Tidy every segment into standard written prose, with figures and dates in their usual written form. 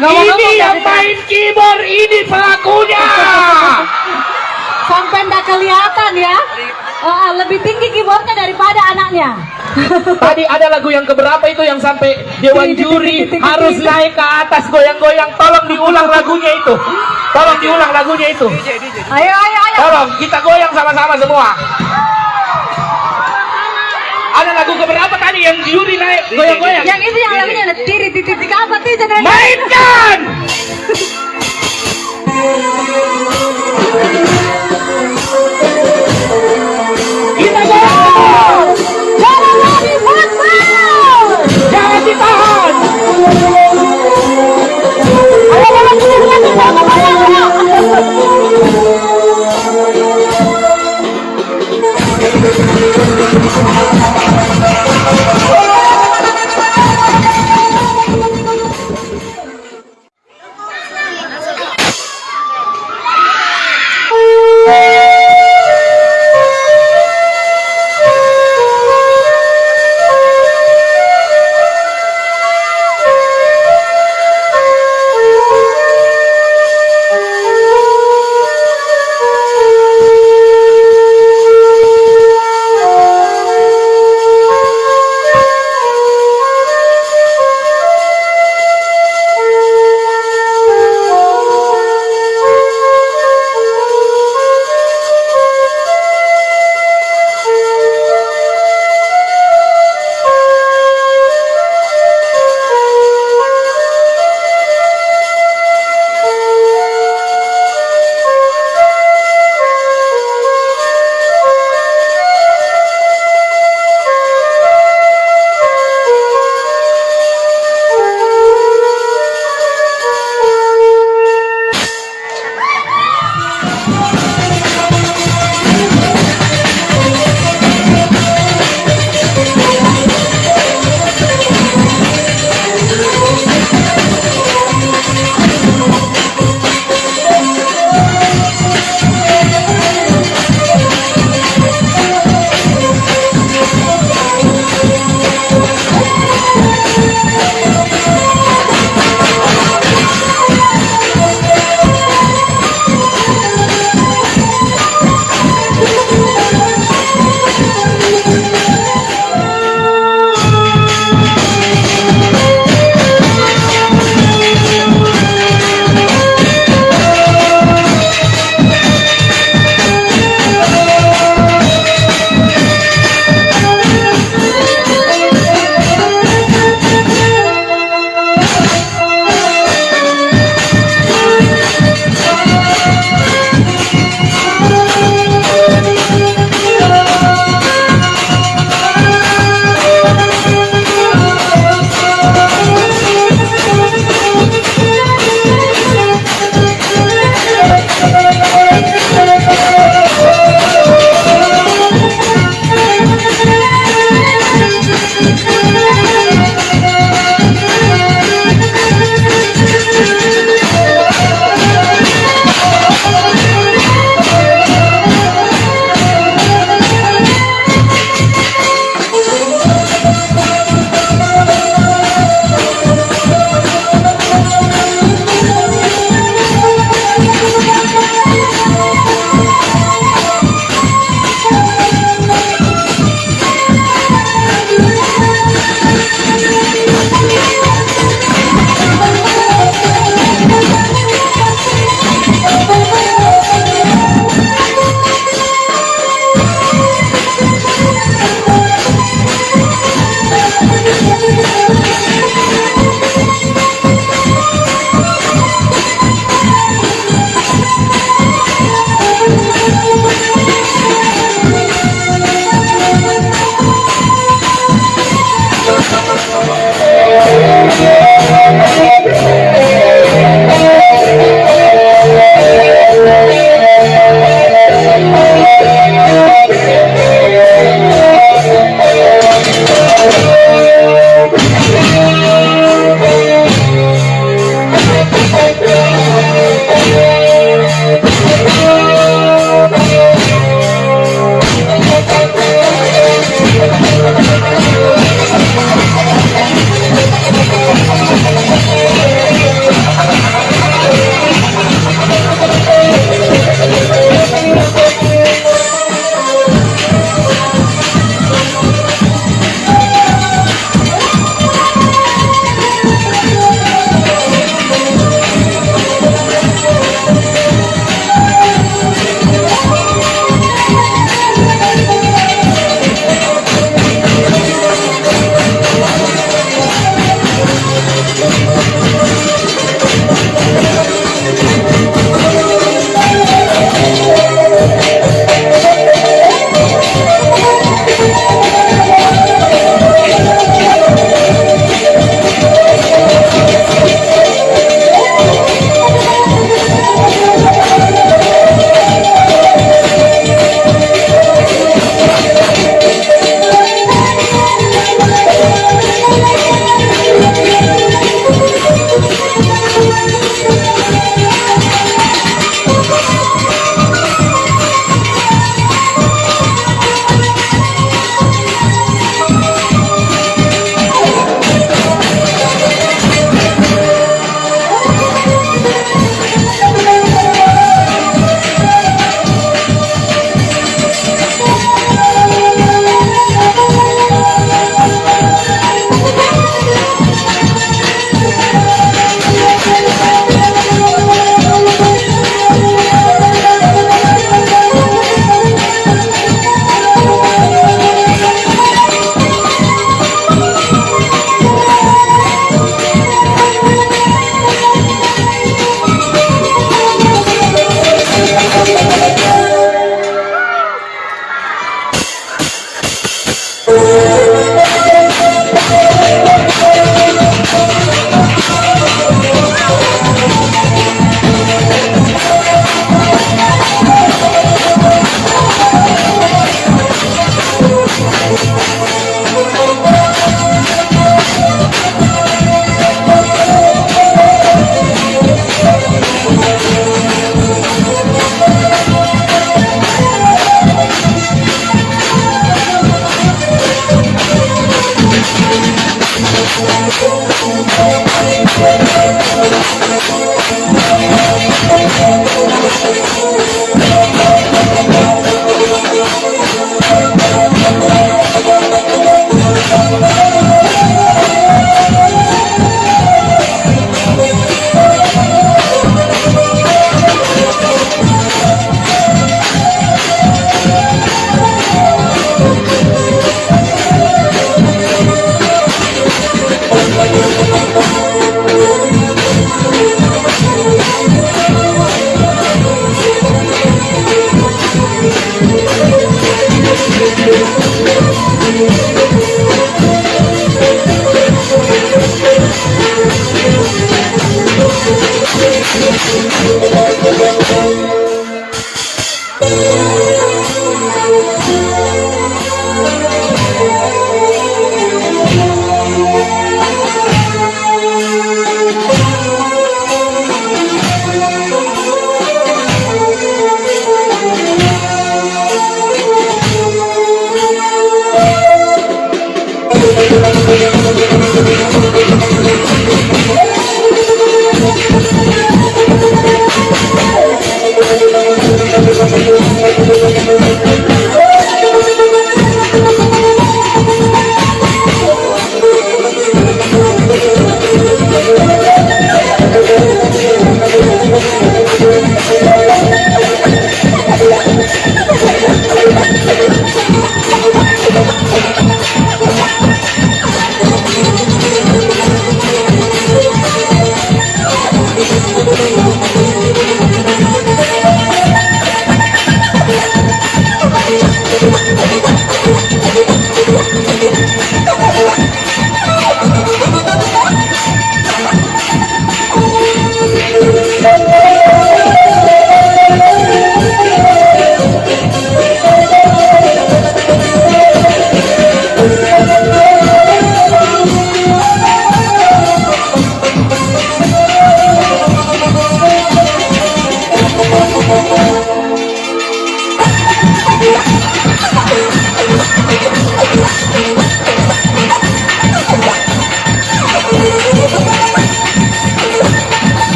Ini yang main keyboard, ini pelakunya. Sampai nggak kelihatan ya. Lebih tinggi keyboardnya daripada anaknya. Tadi ada lagu yang keberapa itu yang sampai dewan juri harus naik ke atas goyang-goyang. Tolong diulang lagunya itu. Tolong diulang lagunya itu. Ayo. Tolong kita goyang sama-sama semua. Ada lagu keberapa tadi yang juri naik goyang-goyang? Yang itu yang lagunya ada titik apa tuh? Mainkan! Kita goyang! Jangan lari football! Jangan ditahan!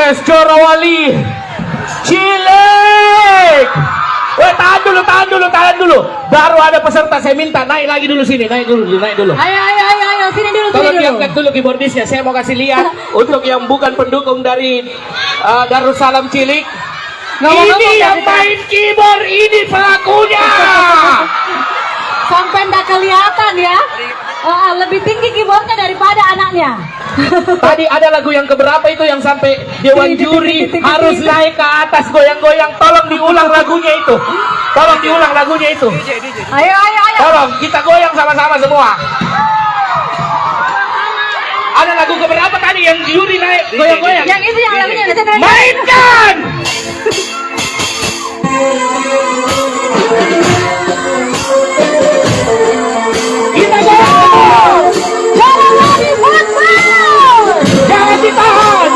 Yes, Corawali. Cilik. Weh, tahan dulu. Baru ada peserta, saya minta naik lagi dulu sini, naik dulu. Ayo, sini dulu. Tolong diangkat dulu keyboardisnya, saya mau kasih lihat untuk yang bukan pendukung dari Darussalam Cilik. Ini yang main keyboard, ini pelakunya. Sampai nggak kelihatan ya. Lebih tinggi keyboardnya daripada anaknya. Tadi ada lagu yang keberapa itu yang sampai dewan juri harus naik ke atas goyang-goyang. Tolong diulang lagunya itu. Ayo. Tolong kita goyang sama-sama semua. Ada lagu keberapa tadi yang juri naik goyang-goyang? Yang itu yang lagunya. Mainkan. Kita goyang. Corawali Football. Jangan ditahan.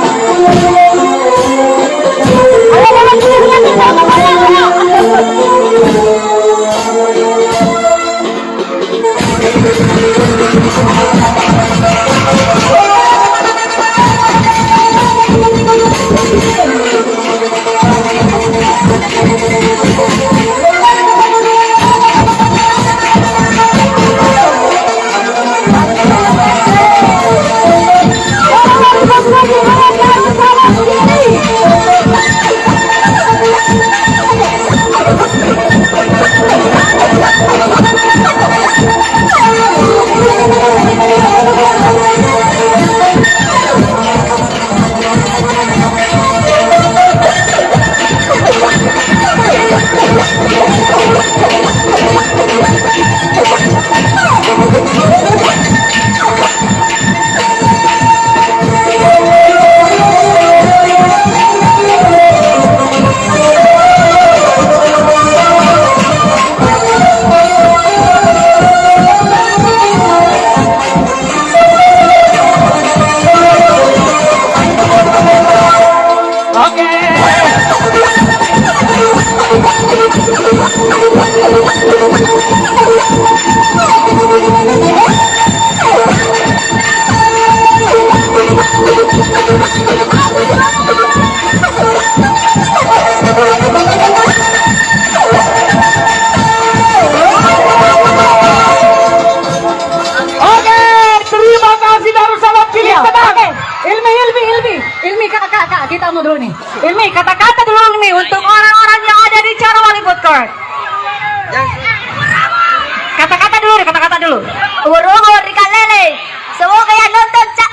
Kita mau dulu nih. Ilmi, kata-kata dulu nih untuk orang-orang yang ada di Corawali Football. Kata-kata dulu. Umur ikan lele. Semoga yang nonton cak.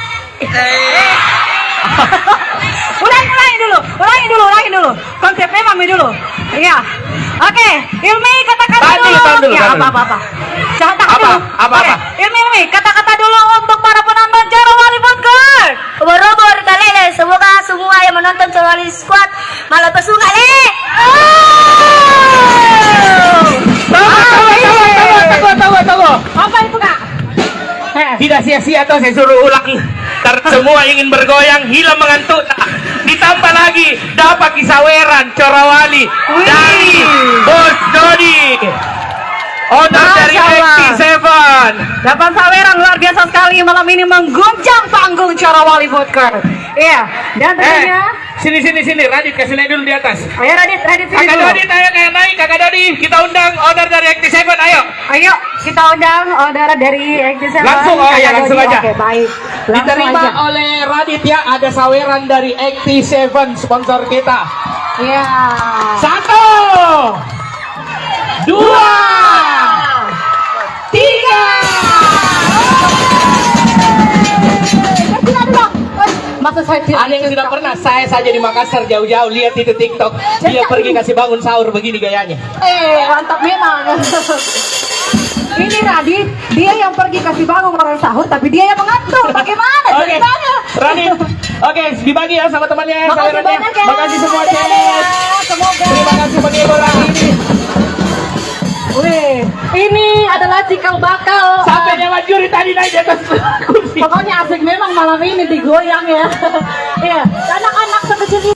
Ulangi dulu. Konsepnya mami dulu. Iya. Oke, Ilmi kata-kata Tahan dulu. dulu. Ya, apa. Jangan tahan dulu. Apa? Oke, Ilmi, kata-kata dulu untuk para penonton Corawali Football. Umur ikan lele. Semoga semua yang menonton Corawali Squad malah bersuka le. Tunggu. Apa itu, Kak? Tidak sia-sia toh saya suruh ulang. Karena semua ingin bergoyang, hilang mengantuk. Ditambah lagi dapat kisaweran Corawali dari Bos Dodi, owner dari XT7. Dapat saweran luar biasa sekali malam ini mengguncang panggung Corawali Football. Iya, dan tentunya Sini, Radit kasih naik dulu di atas. ayo Radit sini Kakak dulu. Dodi, ayo kayak naik, Kakak Dodi. Kita undang owner dari XT7, ayo. Ayo kita undang saudara dari XT7. Langsung, langsung aja. Oke, baik. Langsung Diterima aja. oleh Radit ya, ada saweran dari XT7 sponsor kita. Iya. 1, 2, 3. Maksud saya Ada yang sudah pernah, saya saja di Makassar jauh-jauh lihat itu TikTok, dia pergi kasih bangun sahur begini gayanya. Mantap memang. Ini Radit, dia yang pergi kasih bangun orang sahur, tapi dia yang mengatur. Bagaimana Oke, ceritanya? Radit. Oke, dibagi ya sama temannya Makasih sawerannya. banyak ya. Makasih semua, Dadah, Cez. dadah. Semoga. Terima kasih menghibur hari ini. Wih, ini adalah cikal bakal. Sampai dewan juri tadi naik di atas kursi. Pokoknya asik memang malam ini digoyang ya. Iya, anak-anak sekecil